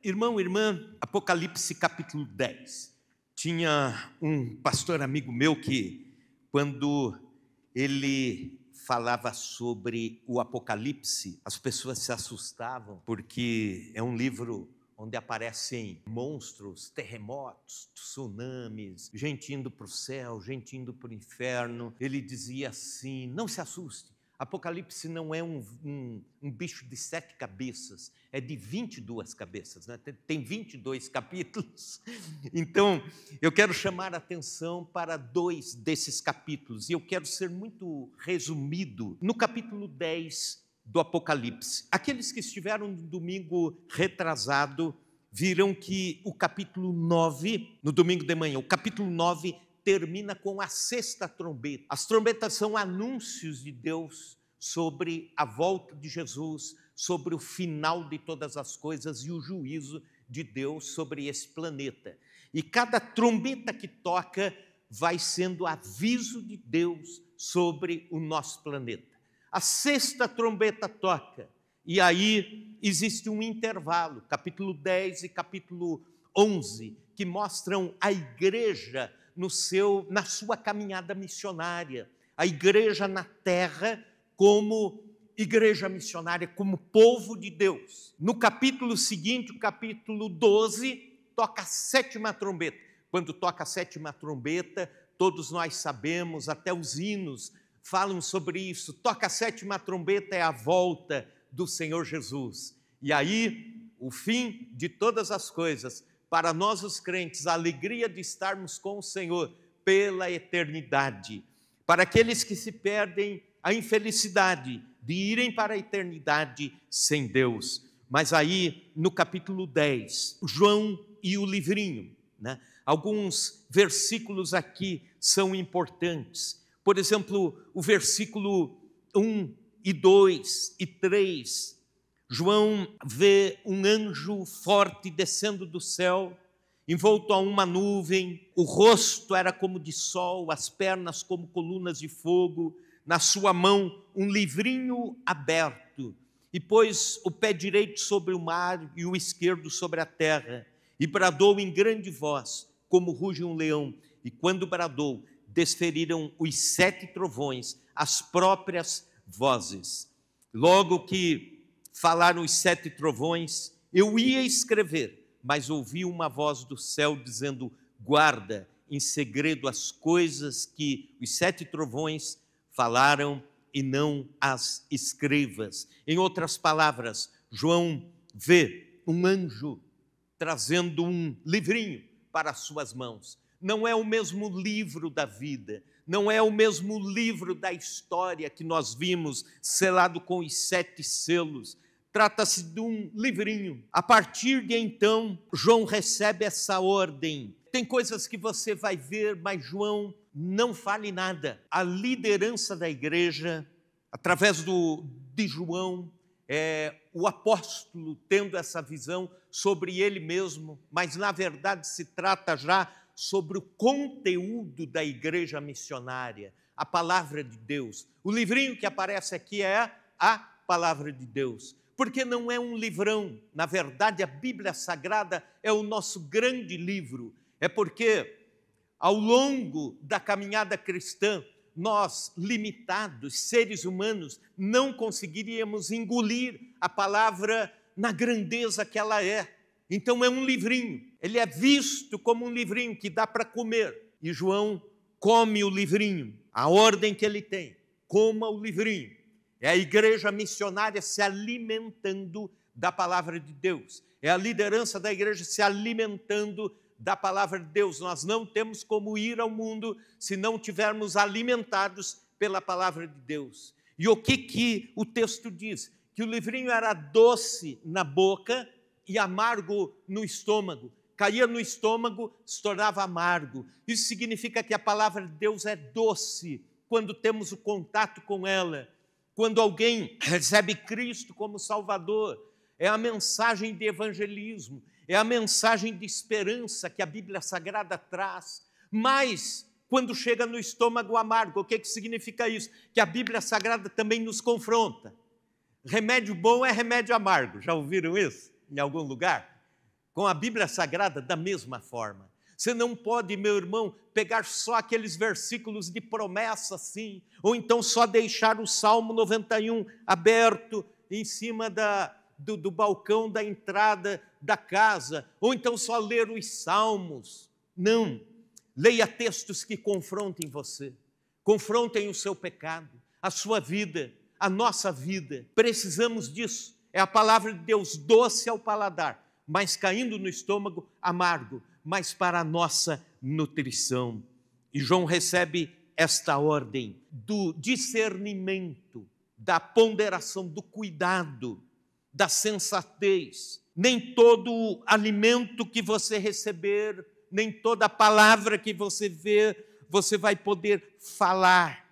Irmão, irmã, Apocalipse capítulo 10. Tinha um pastor amigo meu que, quando ele falava sobre o Apocalipse, as pessoas se assustavam, porque é um livro onde aparecem monstros, terremotos, tsunamis, gente indo para o céu, gente indo para o inferno. Ele dizia assim: não se assuste, Apocalipse não é um bicho de 7 cabeças, é de 22 cabeças, né? Tem 22 capítulos. Então, eu quero chamar a atenção para 2 desses capítulos, e eu quero ser muito resumido no capítulo 10 do Apocalipse. Aqueles que estiveram no domingo retrasado viram que o capítulo 9, no domingo de manhã, o capítulo 9 termina com a 6ª trombeta. As trombetas são anúncios de Deus sobre a volta de Jesus, sobre o final de todas as coisas e o juízo de Deus sobre esse planeta. E cada trombeta que toca vai sendo aviso de Deus sobre o nosso planeta. A 6ª trombeta toca, e aí existe um intervalo, capítulo 10 e capítulo 11, que mostram a igreja na sua caminhada missionária, a igreja na terra como igreja missionária, como povo de Deus. No capítulo seguinte, o capítulo 12, toca a 7ª trombeta. Quando toca a 7ª trombeta, todos nós sabemos, até os hinos falam sobre isso. Toca a 7ª trombeta, é a volta do Senhor Jesus. E aí, o fim de todas as coisas. Para nós os crentes, a alegria de estarmos com o Senhor pela eternidade. Para aqueles que se perdem, a infelicidade de irem para a eternidade sem Deus. Mas aí, no capítulo 10, João e o livrinho, né? Alguns versículos aqui são importantes. Por exemplo, o versículo 1 e 2 e 3, João vê um anjo forte descendo do céu, envolto a uma nuvem, o rosto era como de sol, as pernas como colunas de fogo, na sua mão um livrinho aberto, e pôs o pé direito sobre o mar e o esquerdo sobre a terra, e bradou em grande voz, como ruge um leão, e quando bradou, desferiram os 7 trovões, as próprias vozes. Logo que falaram os 7 trovões, eu ia escrever, mas ouvi uma voz do céu dizendo: guarda em segredo as coisas que os 7 trovões falaram e não as escrevas. Em outras palavras, João vê um anjo trazendo um livrinho para as suas mãos. Não é o mesmo livro da vida, não é o mesmo livro da história que nós vimos selado com os 7 selos. Trata-se de um livrinho. A partir de então, João recebe essa ordem. Tem coisas que você vai ver, mas João não fale nada. A liderança da igreja, através de João, o apóstolo tendo essa visão sobre ele mesmo, mas na verdade se trata já sobre o conteúdo da igreja missionária, a palavra de Deus. O livrinho que aparece aqui é a palavra de Deus. Porque não é um livrão, na verdade a Bíblia Sagrada é o nosso grande livro. É porque ao longo da caminhada cristã, nós, limitados, seres humanos, não conseguiríamos engolir a palavra na grandeza que ela é. Então é um livrinho, ele é visto como um livrinho que dá para comer. E João come o livrinho, a ordem que ele tem, coma o livrinho. É a igreja missionária se alimentando da palavra de Deus. É a liderança da igreja se alimentando da palavra de Deus. Nós não temos como ir ao mundo se não tivermos alimentados pela palavra de Deus. E o que o texto diz? Que o livrinho era doce na boca e amargo no estômago. Caía no estômago, se tornava amargo. Isso significa que a palavra de Deus é doce quando temos o contato com ela. Quando alguém recebe Cristo como Salvador, é a mensagem de evangelismo, é a mensagem de esperança que a Bíblia Sagrada traz. Mas, quando chega no estômago amargo, o que significa isso? Que a Bíblia Sagrada também nos confronta. Remédio bom é remédio amargo. Já ouviram isso em algum lugar? com a Bíblia Sagrada da mesma forma. Você não pode, meu irmão, pegar só aqueles versículos de promessa assim, ou então só deixar o Salmo 91 aberto em cima do balcão da entrada da casa, ou então só ler os salmos. Não, leia textos que confrontem você, confrontem o seu pecado, a sua vida, a nossa vida. Precisamos disso. É a palavra de Deus doce ao paladar, mas caindo no estômago amargo, mas para a nossa nutrição. E João recebe esta ordem do discernimento, da ponderação, do cuidado, da sensatez. Nem todo alimento que você receber, nem toda palavra que você ver, você vai poder falar,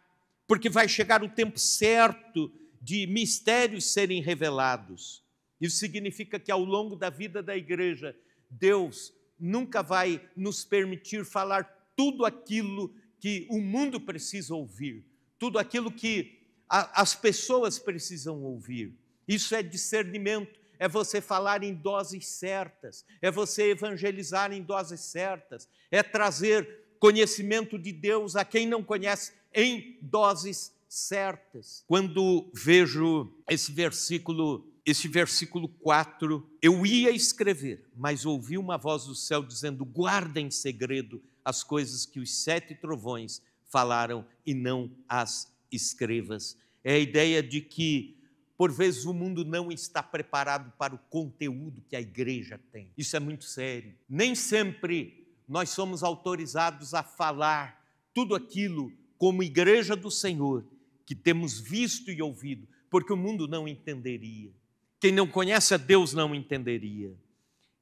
porque vai chegar o tempo certo de mistérios serem revelados. Isso significa que ao longo da vida da igreja, Deus nunca vai nos permitir falar tudo aquilo que o mundo precisa ouvir, tudo aquilo que as pessoas precisam ouvir. Isso é discernimento, é você falar em doses certas, é você evangelizar em doses certas, é trazer conhecimento de Deus a quem não conhece em doses certas. Quando vejo esse versículo 4, eu ia escrever, mas ouvi uma voz do céu dizendo: guarda em segredo as coisas que os 7 trovões falaram e não as escrevas. É a ideia de que, por vezes, o mundo não está preparado para o conteúdo que a igreja tem. Isso é muito sério. Nem sempre nós somos autorizados a falar tudo aquilo como igreja do Senhor que temos visto e ouvido, porque o mundo não entenderia. Quem não conhece a Deus não entenderia.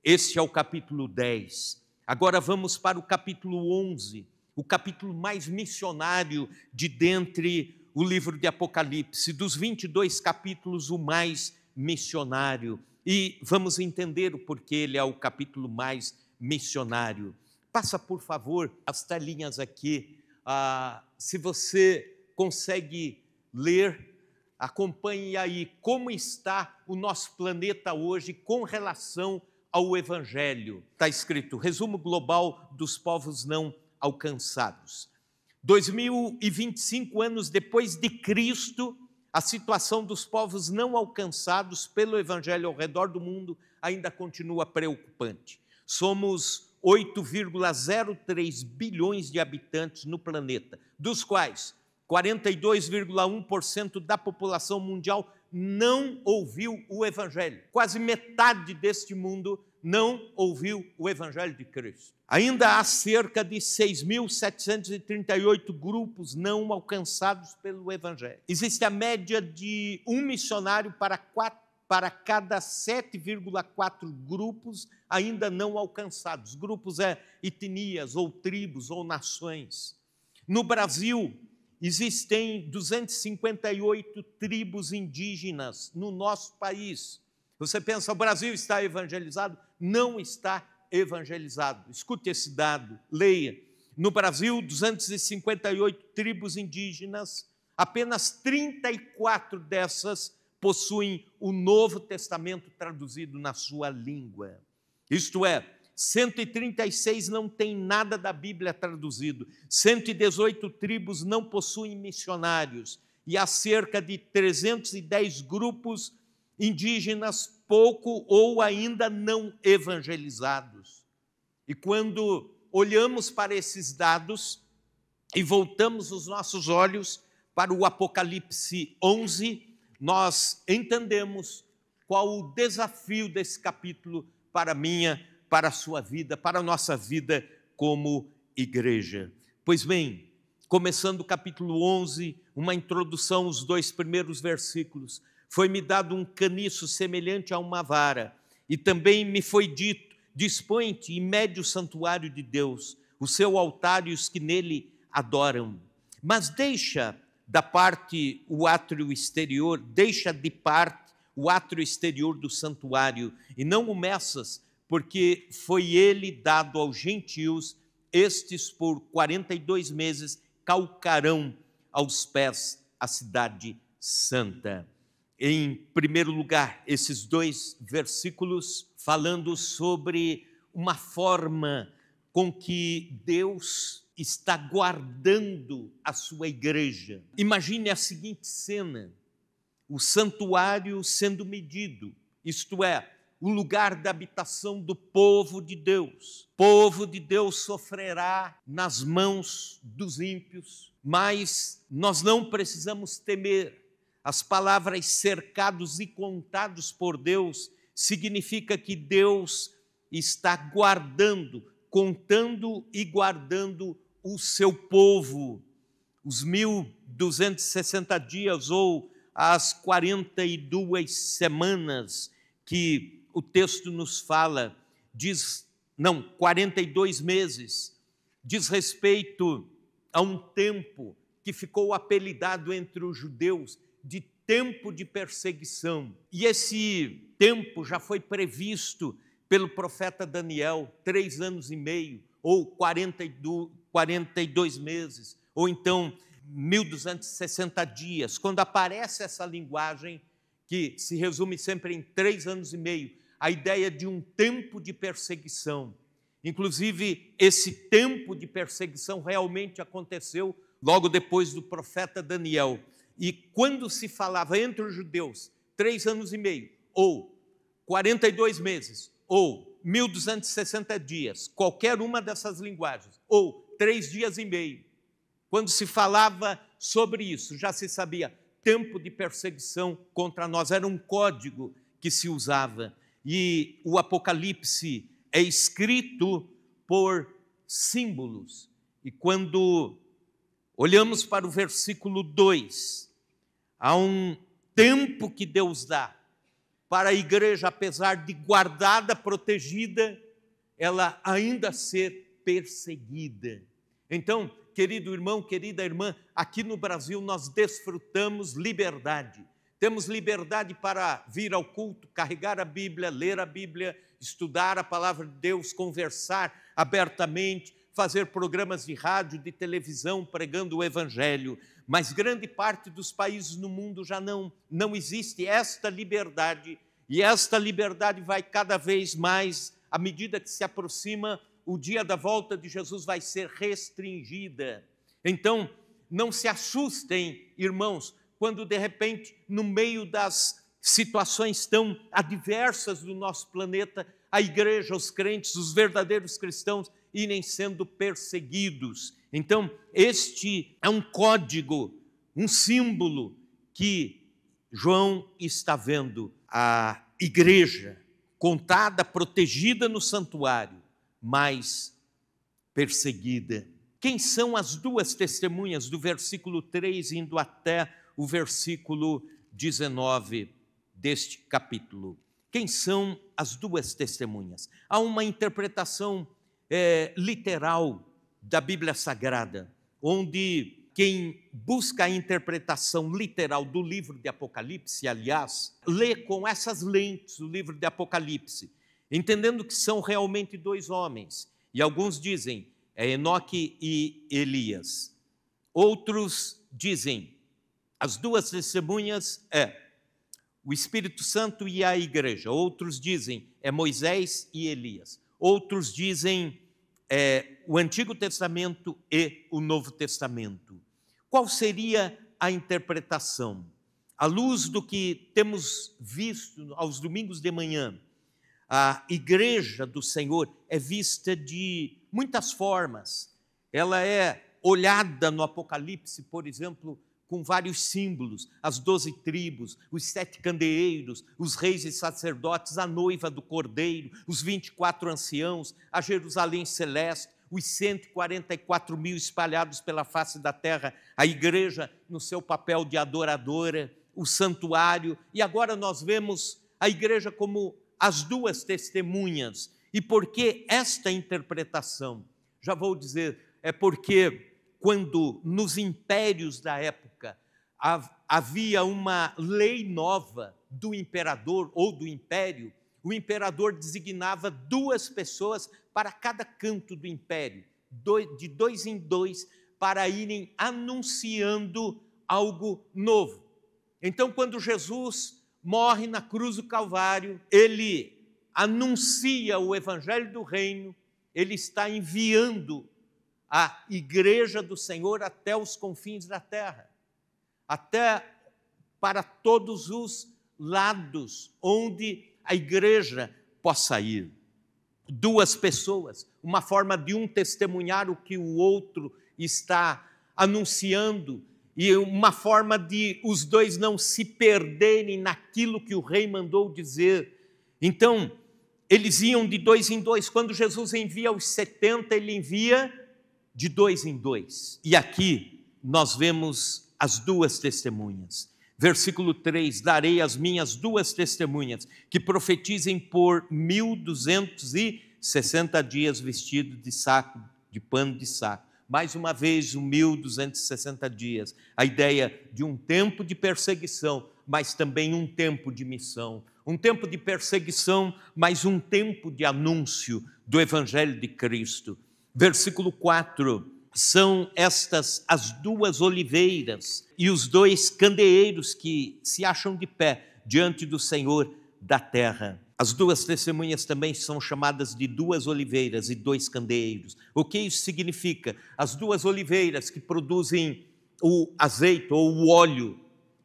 Este é o capítulo 10. Agora vamos para o capítulo 11, o capítulo mais missionário de dentre o livro de Apocalipse. Dos 22 capítulos, o mais missionário. E vamos entender o porquê ele é o capítulo mais missionário. Passa, por favor, as telinhas aqui. Se você consegue ler, acompanhe aí como está o nosso planeta hoje com relação ao Evangelho. Está escrito: resumo global dos povos não alcançados. 2025 anos depois de Cristo, a situação dos povos não alcançados pelo Evangelho ao redor do mundo ainda continua preocupante. Somos 8,03 bilhões de habitantes no planeta, dos quais 42,1% da população mundial não ouviu o Evangelho. Quase metade deste mundo não ouviu o Evangelho de Cristo. Ainda há cerca de 6.738 grupos não alcançados pelo Evangelho. Existe a média de um missionário para cada 7,4 grupos ainda não alcançados. Grupos etnias, ou tribos, ou nações. No Brasil, existem 258 tribos indígenas no nosso país. Você pensa, o Brasil está evangelizado? Não está evangelizado. Escute esse dado, leia. No Brasil, 258 tribos indígenas, apenas 34 dessas possuem o Novo Testamento traduzido na sua língua. Isto é, 136 não tem nada da Bíblia traduzido, 118 tribos não possuem missionários e há cerca de 310 grupos indígenas pouco ou ainda não evangelizados. E quando olhamos para esses dados e voltamos os nossos olhos para o Apocalipse 11, nós entendemos qual o desafio desse capítulo para para a sua vida, para a nossa vida como igreja. Pois bem, começando o capítulo 11, uma introdução, os 2 primeiros versículos. Foi-me dado um caniço semelhante a uma vara, e também me foi dito: dispõe-te e mede o santuário de Deus, o seu altar e os que nele adoram. Mas deixa de parte o átrio exterior do santuário, e não o meças, porque foi ele dado aos gentios, estes por 42 meses calcarão aos pés a cidade santa. em primeiro lugar, esses 2 versículos falando sobre uma forma com que Deus está guardando a sua igreja. Imagine a seguinte cena: o santuário sendo medido, isto é, o lugar da habitação do povo de Deus. O povo de Deus sofrerá nas mãos dos ímpios, mas nós não precisamos temer. As palavras cercados e contados por Deus significa que Deus está guardando, contando e guardando o seu povo. Os 1260 dias ou as 42 semanas que o texto nos fala, 42 meses, diz respeito a um tempo que ficou apelidado entre os judeus de tempo de perseguição. E esse tempo já foi previsto pelo profeta Daniel, 3 anos e meio, ou 42 meses, ou então 1260 dias. Quando aparece essa linguagem, que se resume sempre em 3 anos e meio, a ideia de um tempo de perseguição. Inclusive, esse tempo de perseguição realmente aconteceu logo depois do profeta Daniel. E quando se falava entre os judeus 3 anos e meio, ou 42 meses, ou 1260 dias, qualquer uma dessas linguagens, ou 3 dias e meio, quando se falava sobre isso, já se sabia, tempo de perseguição contra nós, era um código que se usava. E o Apocalipse é escrito por símbolos. E quando olhamos para o versículo 2, há um tempo que Deus dá para a igreja, apesar de guardada, protegida, ela ainda ser perseguida. Então, querido irmão, querida irmã, aqui no Brasil nós desfrutamos liberdade. Temos liberdade para vir ao culto, carregar a Bíblia, ler a Bíblia, estudar a palavra de Deus, conversar abertamente, fazer programas de rádio, de televisão, pregando o Evangelho. Mas grande parte dos países no mundo já não existe esta liberdade. E esta liberdade vai cada vez mais, à medida que se aproxima o dia da volta de Jesus, vai ser restringida. Então, não se assustem, irmãos, quando de repente, no meio das situações tão adversas do nosso planeta, a igreja, os crentes, os verdadeiros cristãos irem sendo perseguidos. Então, este é um código, um símbolo que João está vendo. A igreja contada, protegida no santuário, mas perseguida. Quem são as 2 testemunhas do versículo 3 indo até o versículo 19 deste capítulo? Quem são as 2 testemunhas? Há uma interpretação literal da Bíblia Sagrada, onde quem busca a interpretação literal do livro de Apocalipse, aliás, lê com essas lentes o livro de Apocalipse, entendendo que são realmente 2 homens. E alguns dizem, é Enoque e Elias. Outros dizem, as 2 testemunhas o Espírito Santo e a igreja. Outros dizem, é Moisés e Elias. Outros dizem, o Antigo Testamento e o Novo Testamento. Qual seria a interpretação? À luz do que temos visto aos domingos de manhã, a igreja do Senhor é vista de muitas formas. Ela é olhada no Apocalipse, por exemplo, com vários símbolos, as 12 tribos, os 7 candeeiros, os reis e sacerdotes, a noiva do Cordeiro, os 24 anciãos, a Jerusalém celeste, os 144 mil espalhados pela face da terra, a igreja no seu papel de adoradora, o santuário, e agora nós vemos a igreja como as 2 testemunhas. E por que esta interpretação? Já vou dizer, é porque quando nos impérios da época havia uma lei nova do imperador ou do império, o imperador designava 2 pessoas para cada canto do império, de 2 em 2, para irem anunciando algo novo. Então, quando Jesus morre na cruz do Calvário, ele anuncia o evangelho do reino, ele está enviando a igreja do Senhor até os confins da terra, até para todos os lados onde a igreja possa ir. Duas pessoas, uma forma de um testemunhar o que o outro está anunciando e uma forma de os dois não se perderem naquilo que o rei mandou dizer. Então, eles iam de 2 em 2. Quando Jesus envia os 70, ele envia de 2 em 2. E aqui nós vemos as duas testemunhas. Versículo 3, darei as minhas duas testemunhas, que profetizem por 1260 dias vestido de saco, de pano de saco. Mais uma vez, 1260 dias. A ideia de um tempo de perseguição, mas também um tempo de missão. Um tempo de perseguição, mas um tempo de anúncio do Evangelho de Cristo. Versículo 4, são estas as duas oliveiras e os dois candeeiros que se acham de pé diante do Senhor da terra. As duas testemunhas também são chamadas de duas oliveiras e dois candeeiros. O que isso significa? As duas oliveiras que produzem o azeite ou o óleo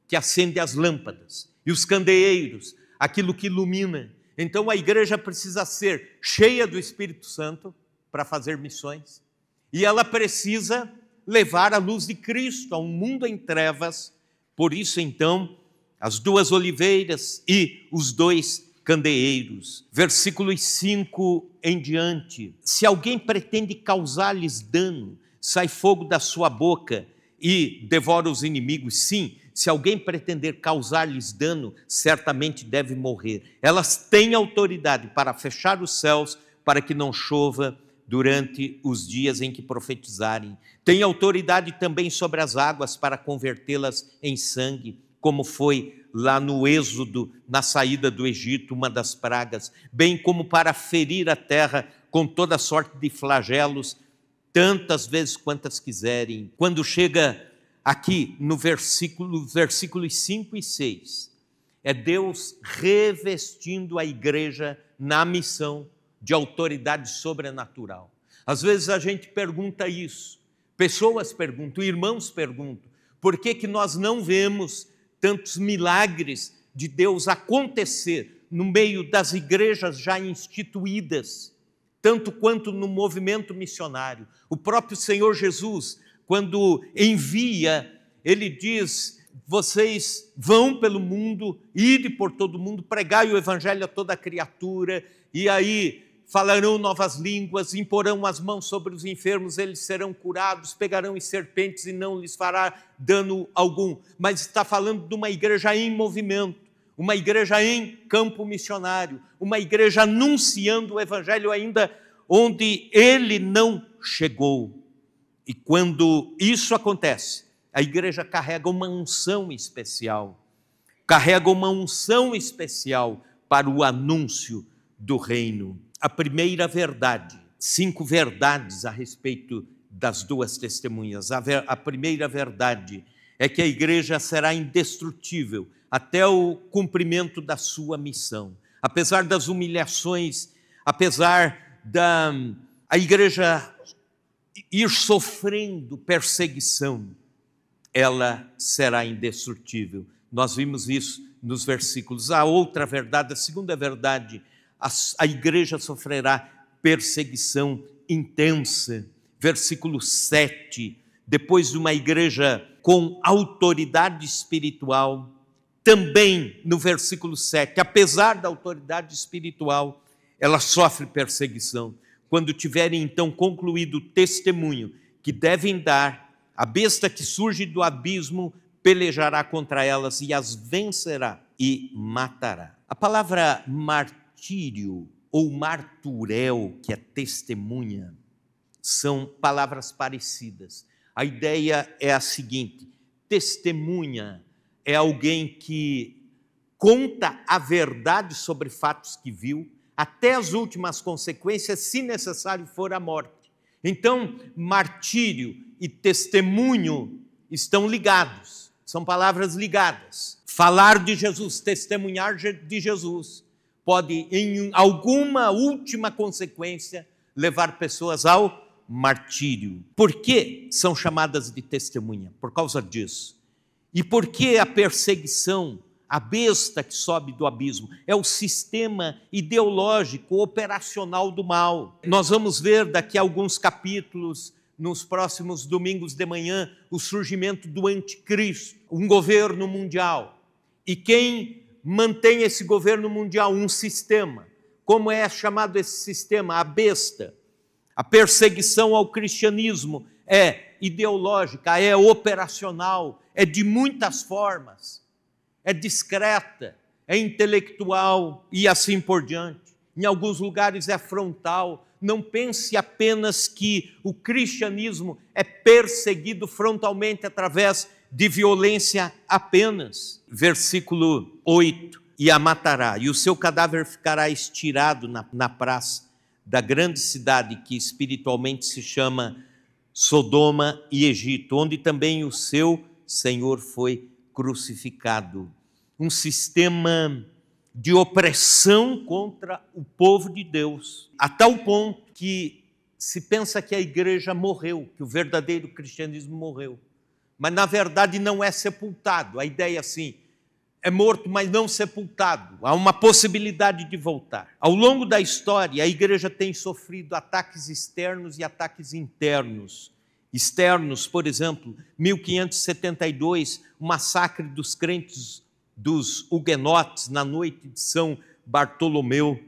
que acende as lâmpadas, e os candeeiros, aquilo que ilumina. Então a igreja precisa ser cheia do Espírito Santo para fazer missões, e ela precisa levar a luz de Cristo a um mundo em trevas. Por isso, então, as duas oliveiras e os dois candeeiros. Versículos 5 em diante. Se alguém pretende causar-lhes dano, sai fogo da sua boca e devora os inimigos. Sim, se alguém pretender causar-lhes dano, certamente deve morrer. Elas têm autoridade para fechar os céus, para que não chova durante os dias em que profetizarem. Tem autoridade também sobre as águas para convertê-las em sangue, como foi lá no Êxodo, na saída do Egito, uma das pragas, bem como para ferir a terra com toda sorte de flagelos, tantas vezes quantas quiserem. Quando chega aqui no versículos 5 e 6, é Deus revestindo a igreja na missão de autoridade sobrenatural. Às vezes a gente pergunta isso, pessoas perguntam, irmãos perguntam, por que nós não vemos tantos milagres de Deus acontecer no meio das igrejas já instituídas, tanto quanto no movimento missionário? O próprio Senhor Jesus, quando envia, ele diz: vocês vão pelo mundo, ide por todo mundo, pregai o evangelho a toda criatura, e aí falarão novas línguas, imporão as mãos sobre os enfermos, eles serão curados, pegarão em serpentes e não lhes fará dano algum. Mas está falando de uma igreja em movimento, uma igreja em campo missionário, uma igreja anunciando o evangelho ainda onde ele não chegou. E quando isso acontece, a igreja carrega uma unção especial, para o anúncio do reino. A primeira verdade, 5 verdades a respeito das duas testemunhas. A primeira verdade é que a igreja será indestrutível até o cumprimento da sua missão. Apesar das humilhações, apesar da a igreja ir sofrendo perseguição, ela será indestrutível. Nós vimos isso nos versículos. A outra verdade, a segunda verdade, a igreja sofrerá perseguição intensa. Versículo 7, depois de uma igreja com autoridade espiritual, também no versículo 7, apesar da autoridade espiritual, ela sofre perseguição. Quando tiverem então concluído o testemunho que devem dar, a besta que surge do abismo pelejará contra elas e as vencerá e matará. A palavra martírio ou marturel, que é testemunha, são palavras parecidas. A ideia é a seguinte: testemunha é alguém que conta a verdade sobre fatos que viu, até as últimas consequências, se necessário for a morte. Então, martírio e testemunho estão ligados, são palavras ligadas. falar de Jesus, testemunhar de Jesus, pode, em alguma última consequência, levar pessoas ao martírio. Por que são chamadas de testemunha? Por causa disso. E por que a perseguição, a besta que sobe do abismo? É o sistema ideológico, operacional do mal. Nós vamos ver daqui a alguns capítulos, nos próximos domingos de manhã, o surgimento do anticristo, um governo mundial. E quem mantém esse governo mundial? Um sistema. Como é chamado esse sistema? A besta. A perseguição ao cristianismo é ideológica, é operacional, é de muitas formas, é discreta, é intelectual e assim por diante. Em alguns lugares é frontal. Não pense apenas que o cristianismo é perseguido frontalmente através de violência apenas. Versículo 8: e a matará, e o seu cadáver ficará estirado na praça da grande cidade que espiritualmente se chama Sodoma e Egito, onde também o seu Senhor foi crucificado. Um sistema de opressão contra o povo de Deus, a tal ponto que se pensa que a igreja morreu, que o verdadeiro cristianismo morreu. Mas na verdade não é sepultado. A ideia assim, é morto, mas não sepultado. Há uma possibilidade de voltar. Ao longo da história, a igreja tem sofrido ataques externos e ataques internos. Externos, por exemplo, 1572, o massacre dos crentes dos huguenotes na noite de São Bartolomeu.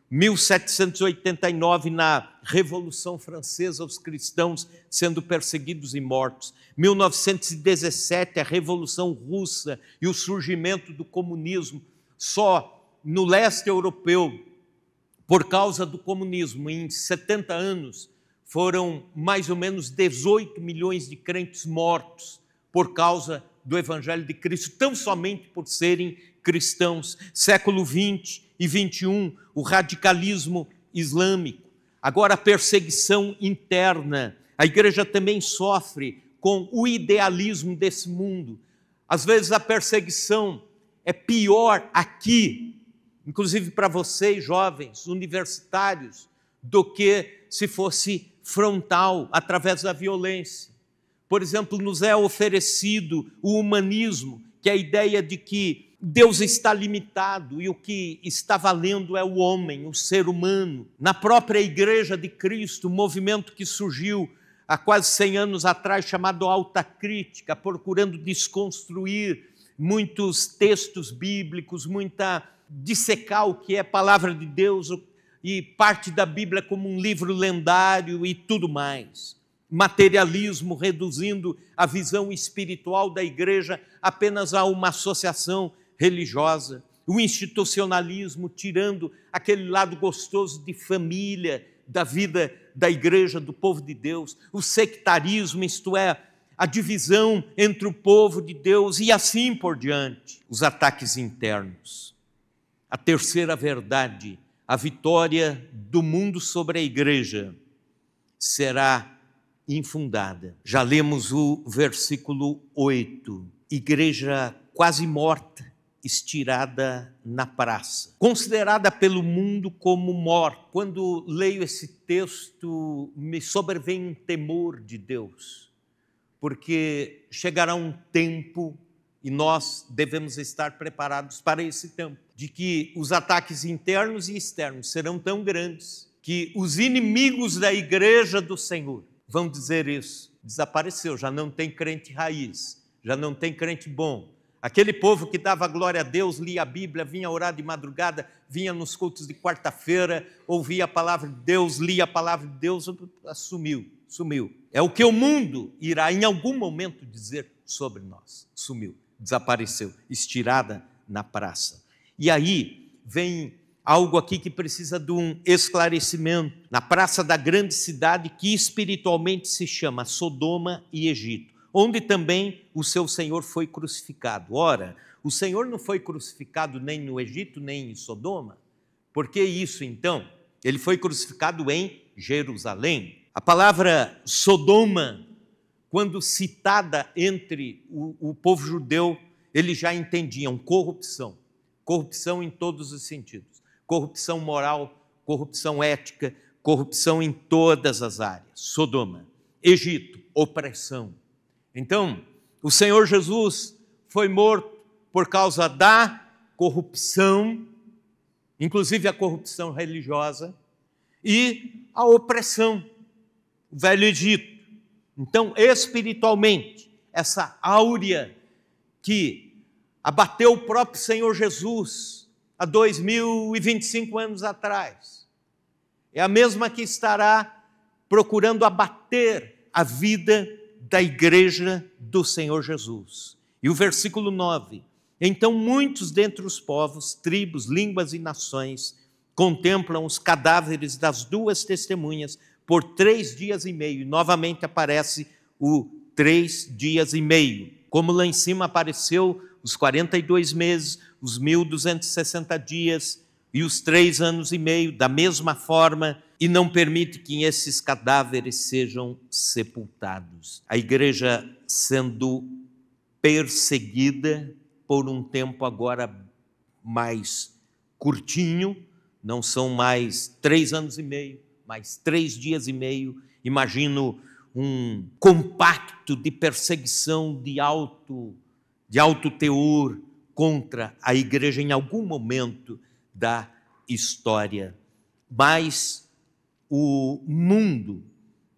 1789, na Revolução Francesa, os cristãos sendo perseguidos e mortos. 1917, a Revolução Russa e o surgimento do comunismo. Só no leste europeu, por causa do comunismo, em 70 anos, foram mais ou menos 18 milhões de crentes mortos por causa do Evangelho de Cristo, tão somente por serem cristãos. Século 20 e 21, o radicalismo islâmico. Agora a perseguição interna. A igreja também sofre com o idealismo desse mundo. Às vezes a perseguição é pior aqui, inclusive para vocês, jovens, universitários, do que se fosse frontal, através da violência. Por exemplo, nos é oferecido o humanismo, que é a ideia de que Deus está limitado e o que está valendo é o homem, o ser humano. Na própria Igreja de Cristo, um movimento que surgiu há quase 100 anos atrás, chamado Alta Crítica, procurando desconstruir muitos textos bíblicos, dissecar o que é palavra de Deus e parte da Bíblia como um livro lendário e tudo mais. Materialismo, reduzindo a visão espiritual da igreja apenas a uma associação religiosa. O institucionalismo, tirando aquele lado gostoso de família, da vida da igreja, do povo de Deus. O sectarismo, isto é, a divisão entre o povo de Deus e assim por diante. Os ataques internos. A terceira verdade, a vitória do mundo sobre a igreja será infundada. Já lemos o versículo 8. Igreja quase morta, estirada na praça. Considerada pelo mundo como morta. Quando leio esse texto, me sobrevém um temor de Deus, porque chegará um tempo, e nós devemos estar preparados para esse tempo, de que os ataques internos e externos serão tão grandes que os inimigos da igreja do Senhor vão dizer isso. Desapareceu, já não tem crente raiz, já não tem crente bom. Aquele povo que dava glória a Deus, lia a Bíblia, vinha orar de madrugada, vinha nos cultos de quarta-feira, ouvia a palavra de Deus, lia a palavra de Deus, sumiu. É o que o mundo irá em algum momento dizer sobre nós. Sumiu, desapareceu, estirada na praça. E aí vem algo aqui que precisa de um esclarecimento. Na praça da grande cidade que espiritualmente se chama Sodoma e Egito, onde também o seu Senhor foi crucificado. Ora, o Senhor não foi crucificado nem no Egito, nem em Sodoma. Por que isso, então? Ele foi crucificado em Jerusalém. A palavra Sodoma, quando citada entre o povo judeu, eles já entendiam corrupção. Corrupção em todos os sentidos. Corrupção moral, corrupção ética, corrupção em todas as áreas. Sodoma, Egito, opressão. Então, o Senhor Jesus foi morto por causa da corrupção, inclusive a corrupção religiosa, e a opressão, o Velho Egito. Então, espiritualmente, essa áurea que abateu o próprio Senhor Jesus há 2025 anos atrás, é a mesma que estará procurando abater a vida da igreja do Senhor Jesus. E o versículo 9: então muitos dentre os povos, tribos, línguas e nações contemplam os cadáveres das duas testemunhas por 3 dias e meio. E novamente aparece o 3 dias e meio. Como lá em cima apareceu os 42 meses, os 1260 dias e os 3 anos e meio, da mesma forma, e não permite que esses cadáveres sejam sepultados. A igreja sendo perseguida por um tempo agora mais curtinho, não são mais 3 anos e meio, mais 3 dias e meio. Imagino um compacto de perseguição de alto teor contra a igreja em algum momento da história. Mas o mundo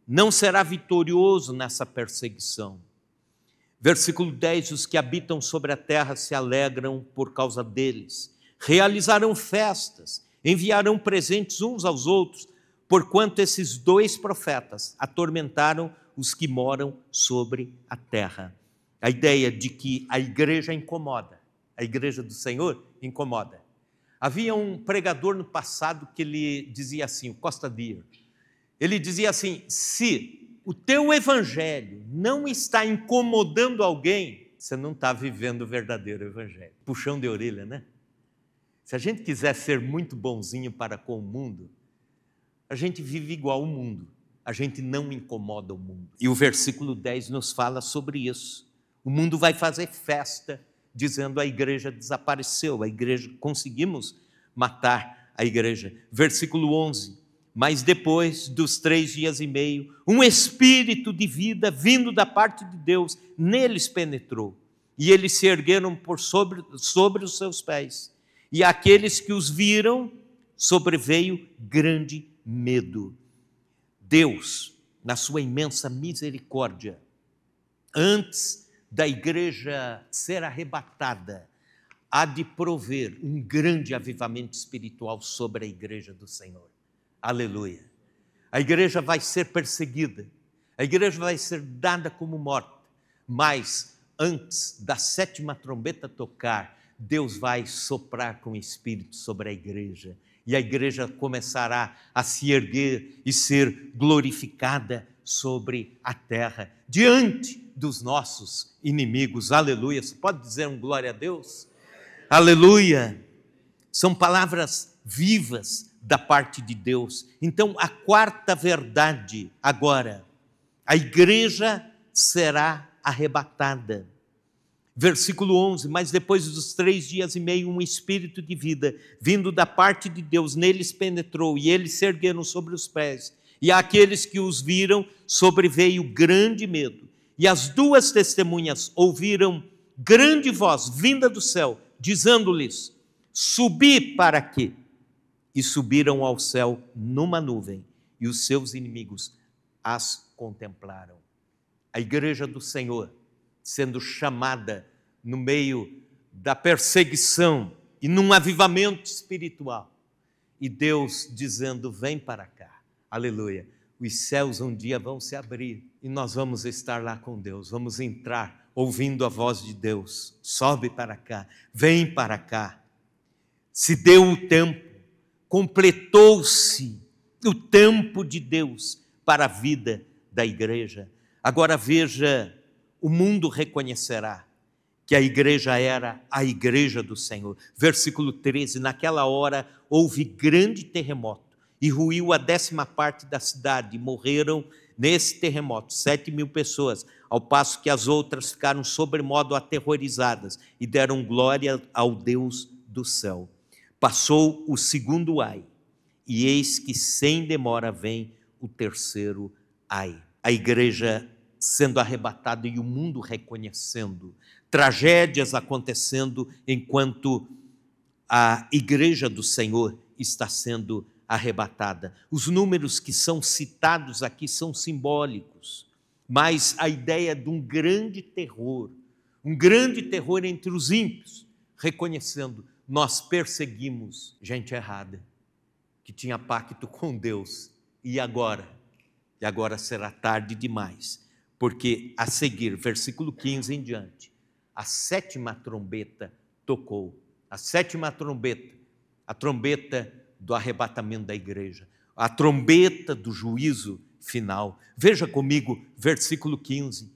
não será vitorioso nessa perseguição. Versículo 10: os que habitam sobre a terra se alegram por causa deles, realizarão festas, enviarão presentes uns aos outros, porquanto esses 2 profetas atormentaram os que moram sobre a terra. A ideia de que a igreja incomoda, a igreja do Senhor incomoda. Havia um pregador no passado que ele dizia assim, o Costa Dias, ele dizia assim: se o teu evangelho não está incomodando alguém, você não está vivendo o verdadeiro evangelho. Puxão de orelha, né? Se a gente quiser ser muito bonzinho para com o mundo, a gente vive igual ao mundo, a gente não incomoda o mundo. E o versículo 10 nos fala sobre isso. O mundo vai fazer festa, dizendo a igreja desapareceu, a igreja, conseguimos matar a igreja. Versículo 11: mas depois dos 3 dias e meio, um espírito de vida vindo da parte de Deus neles penetrou, e eles se ergueram sobre os seus pés, e àqueles que os viram sobreveio grande medo. Deus, na sua imensa misericórdia, antes da igreja ser arrebatada, há de prover um grande avivamento espiritual sobre a igreja do Senhor. Aleluia. A igreja vai ser perseguida, a igreja vai ser dada como morta, mas antes da 7ª trombeta tocar, Deus vai soprar com o Espírito sobre a igreja, e a igreja começará a se erguer e ser glorificada sobre a terra, diante dos nossos inimigos. Aleluia. Você pode dizer um glória a Deus? Aleluia. São palavras vivas da parte de Deus. Então, a 4ª verdade agora: a igreja será arrebatada. Versículo 11: mas depois dos 3 dias e meio, um espírito de vida, vindo da parte de Deus, neles penetrou, e eles se ergueram sobre os pés, e àqueles que os viram sobreveio grande medo. E as 2 testemunhas ouviram grande voz vinda do céu, dizendo-lhes: subi para quê? E subiram ao céu numa nuvem, e os seus inimigos as contemplaram. A igreja do Senhor sendo chamada no meio da perseguição e num avivamento espiritual, e Deus dizendo: vem para cá. Aleluia. Os céus um dia vão se abrir e nós vamos estar lá com Deus, vamos entrar ouvindo a voz de Deus: sobe para cá, vem para cá. Se deu o tempo, completou-se o tempo de Deus para a vida da igreja. Agora veja, o mundo reconhecerá que a igreja era a igreja do Senhor. Versículo 13: naquela hora houve grande terremoto, e ruiu a 10ª parte da cidade, e morreram nesse terremoto 7.000 pessoas, ao passo que as outras ficaram sobremodo aterrorizadas e deram glória ao Deus do céu. Passou o segundo ai, e eis que sem demora vem o terceiro ai. A igreja sendo arrebatada e o mundo reconhecendo, tragédias acontecendo enquanto a igreja do Senhor está sendo arrebatada. Os números que são citados aqui são simbólicos, mas a ideia de um grande terror entre os ímpios, reconhecendo, nós perseguimos gente errada, que tinha pacto com Deus, e agora será tarde demais, porque a seguir, versículo 15 em diante, a sétima trombeta tocou, a sétima trombeta, a trombeta do arrebatamento da igreja, a trombeta do juízo final. Veja comigo, versículo 15.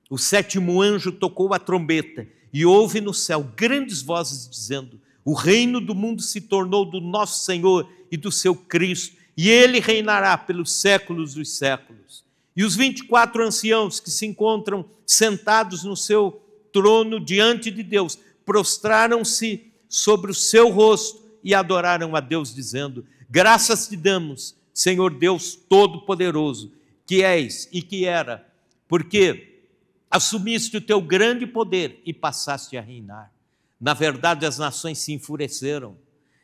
O sétimo anjo tocou a trombeta e houve no céu grandes vozes dizendo: o reino do mundo se tornou do nosso Senhor e do seu Cristo, e ele reinará pelos séculos dos séculos. E os 24 anciãos que se encontram sentados no seu trono diante de Deus, prostraram-se sobre o seu rosto e adoraram a Deus, dizendo: graças te damos, Senhor Deus Todo-Poderoso, que és e que era, porque assumiste o teu grande poder e passaste a reinar. Na verdade, as nações se enfureceram.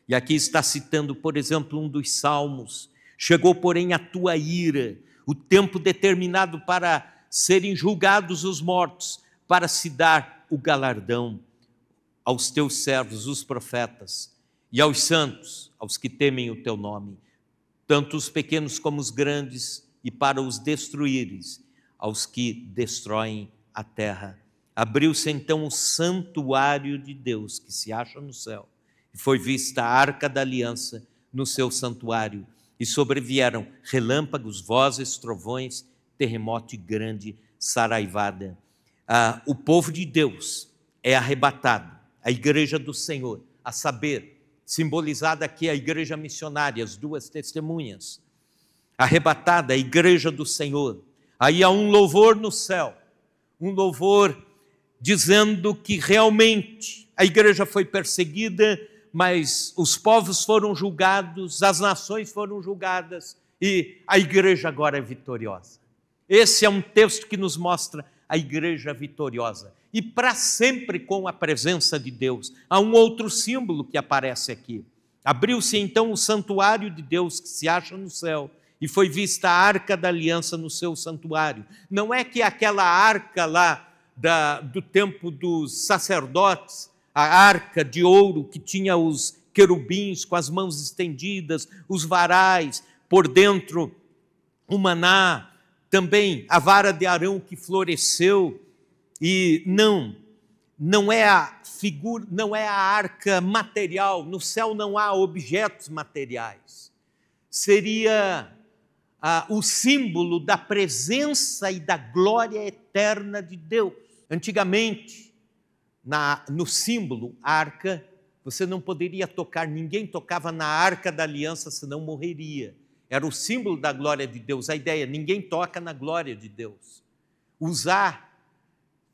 E aqui está citando, por exemplo, um dos salmos: chegou, porém, a tua ira, o tempo determinado para serem julgados os mortos, para se dar o galardão aos teus servos, os profetas, e aos santos, aos que temem o teu nome, tanto os pequenos como os grandes, e para os destruíres, aos que destroem a terra. Abriu-se então o santuário de Deus, que se acha no céu, e foi vista a arca da aliança no seu santuário, e sobrevieram relâmpagos, vozes, trovões, terremoto e grande saraivada. O povo de Deus é arrebatado, a igreja do Senhor, a saber, simbolizada aqui a igreja missionária, as duas testemunhas, arrebatada a igreja do Senhor. Aí há um louvor no céu, um louvor dizendo que realmente a igreja foi perseguida, mas os povos foram julgados, as nações foram julgadas e a igreja agora é vitoriosa. Esse é um texto que nos mostra a igreja vitoriosa e para sempre com a presença de Deus. Há um outro símbolo que aparece aqui. Abriu-se então o santuário de Deus que se acha no céu e foi vista a arca da aliança no seu santuário. Não é que aquela arca lá do tempo dos sacerdotes, a arca de ouro que tinha os querubins com as mãos estendidas, os varais, por dentro o maná, também a vara de Arão que floresceu, e não é a figura, não é a arca material, no céu não há objetos materiais. Seria o símbolo da presença e da glória eterna de Deus. Antigamente, no símbolo, arca, você não poderia tocar, ninguém tocava na arca da aliança, senão morreria. Era o símbolo da glória de Deus, a ideia, ninguém toca na glória de Deus. Uzá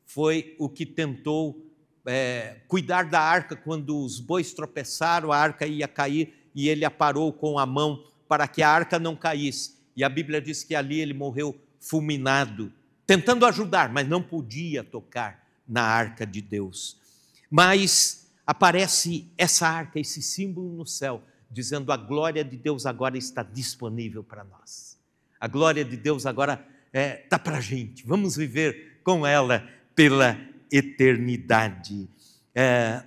foi o que tentou cuidar da arca quando os bois tropeçaram, a arca ia cair e ele aparou com a mão para que a arca não caísse. E a Bíblia diz que ali ele morreu fulminado, tentando ajudar, mas não podia tocar na arca de Deus. Mas aparece essa arca, esse símbolo no céu, dizendo: a glória de Deus agora está disponível para nós. A glória de Deus agora está para a gente. Vamos viver com ela pela eternidade.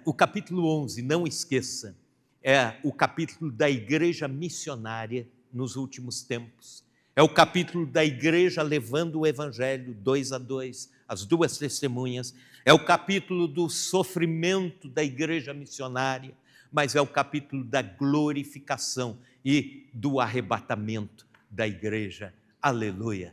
O capítulo 11, não esqueça, é o capítulo da igreja missionária nos últimos tempos. É o capítulo da igreja levando o evangelho 2 a 2, as duas testemunhas. É o capítulo do sofrimento da igreja missionária, mas é o capítulo da glorificação e do arrebatamento da igreja. Aleluia!